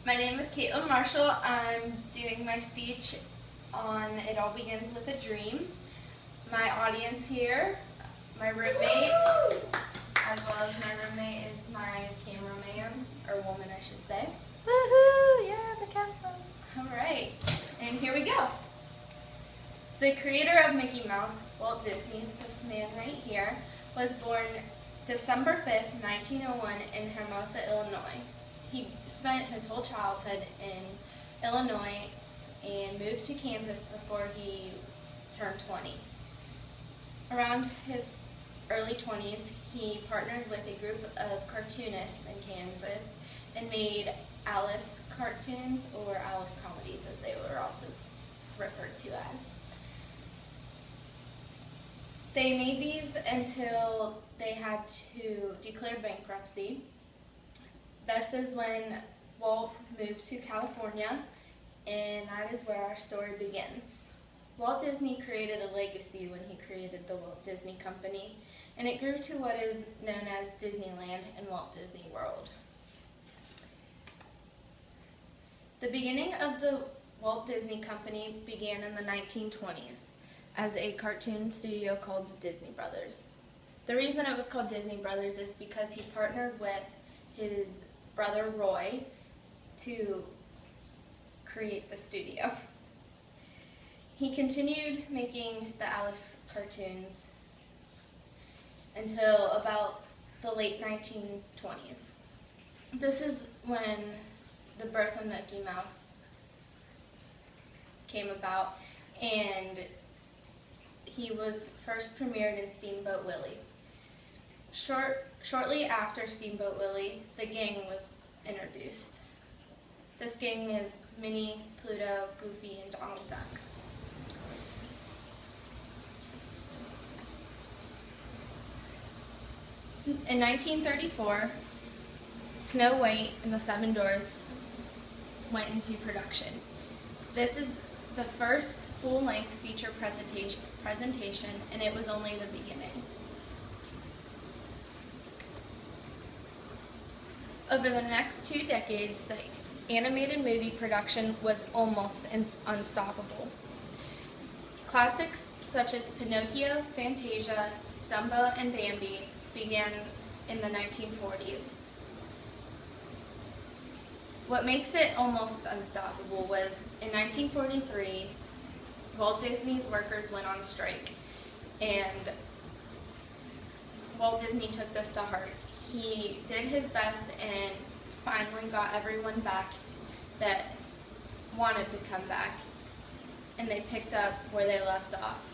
My name is Caitlin Marshall. I'm doing my speech on It All Begins with a Dream. My audience here, my roommates, as well as my roommate is my cameraman, or woman I should say. Woohoo! Yeah, the camera. Alright, and here we go. The creator of Mickey Mouse, Walt Disney, this man right here, was born December 5th, 1901 in Hermosa, Illinois. He spent his whole childhood in Illinois and moved to Kansas before he turned 20. Around his early 20s, he partnered with a group of cartoonists in Kansas and made Alice cartoons, or Alice comedies as they were also referred to as. They made these until they had to declare bankruptcy. This is when Walt moved to California, and that is where our story begins. Walt Disney created a legacy when he created the Walt Disney Company, and it grew to what is known as Disneyland and Walt Disney World. The beginning of the Walt Disney Company began in the 1920s as a cartoon studio called the Disney Brothers. The reason it was called Disney Brothers is because he partnered with his brother Roy to create the studio. He continued making the Alice cartoons until about the late 1920s. This is when the birth of Mickey Mouse came about, and he was first premiered in Steamboat Willie. Shortly after Steamboat Willie, the gang was introduced. This gang is Minnie, Pluto, Goofy, and Donald Duck. In 1934, Snow White and the Seven Dwarfs went into production. This is the first full-length feature presentation, and it was only the beginning. Over the next 2 decades, the animated movie production was almost unstoppable. Classics such as Pinocchio, Fantasia, Dumbo, and Bambi began in the 1940s. What makes it almost unstoppable was in 1943, Walt Disney's workers went on strike, and Walt Disney took this to heart. He did his best and finally got everyone back that wanted to come back, and they picked up where they left off.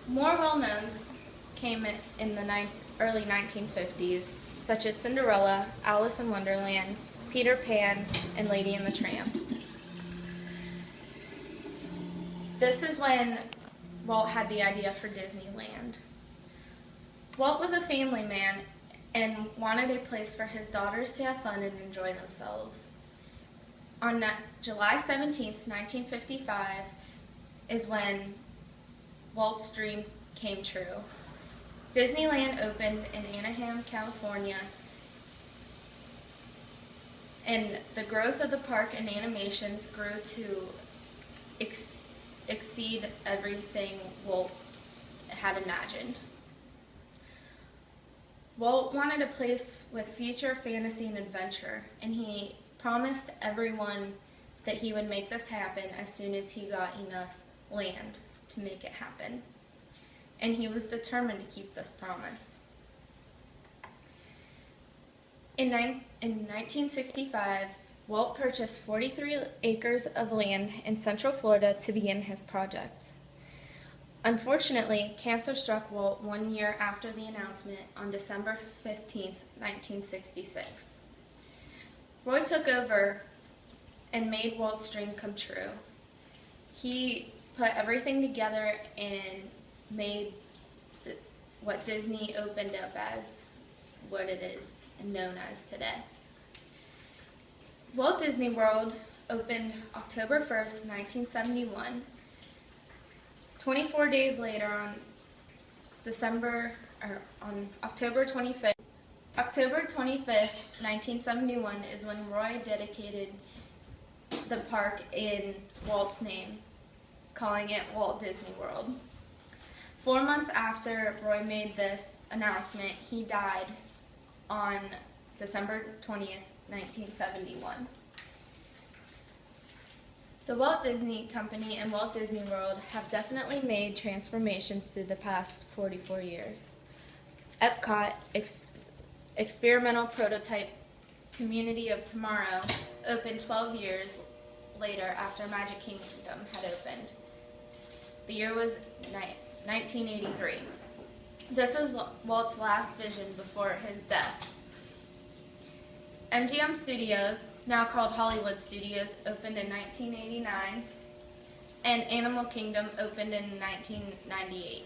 More well-knowns came in the early 1950s, such as Cinderella, Alice in Wonderland, Peter Pan, and Lady and the Tramp. This is when Walt had the idea for Disneyland. Walt was a family man and wanted a place for his daughters to have fun and enjoy themselves. On July 17th, 1955 is when Walt's dream came true. Disneyland opened in Anaheim, California, and the growth of the park and animations grew to exceed everything Walt had imagined. Walt wanted a place with future fantasy and adventure, and he promised everyone that he would make this happen as soon as he got enough land to make it happen. And he was determined to keep this promise. In 1965, Walt purchased 43 acres of land in Central Florida to begin his project. Unfortunately, cancer struck Walt 1 year after the announcement on December 15, 1966. Roy took over and made Walt's dream come true. He put everything together and made what Disney opened up as what it is and known as today. Walt Disney World opened October 1st, 1971. 24 days later, on October 25th, October 25th, 1971 is when Roy dedicated the park in Walt's name, calling it Walt Disney World. 4 months after Roy made this announcement, he died on December 20th, 1971. The Walt Disney Company and Walt Disney World have definitely made transformations through the past 44 years. Epcot, experimental prototype community of tomorrow, opened 12 years later after Magic Kingdom had opened. The year was 1983. This was Walt's last vision before his death. MGM Studios, now called Hollywood Studios, opened in 1989, and Animal Kingdom opened in 1998.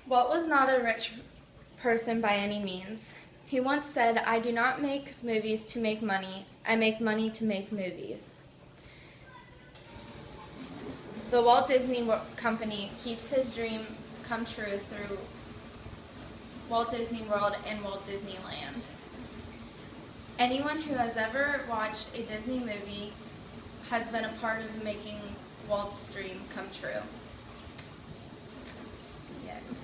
Walt was not a rich person by any means. He once said, "I do not make movies to make money. I make money to make movies." The Walt Disney Company keeps his dream come true through Walt Disney World and Walt Disneyland. Anyone who has ever watched a Disney movie has been a part of making Walt's dream come true. The end.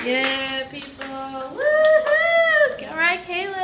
Yeah, people. Woohoo! All right, Caleb.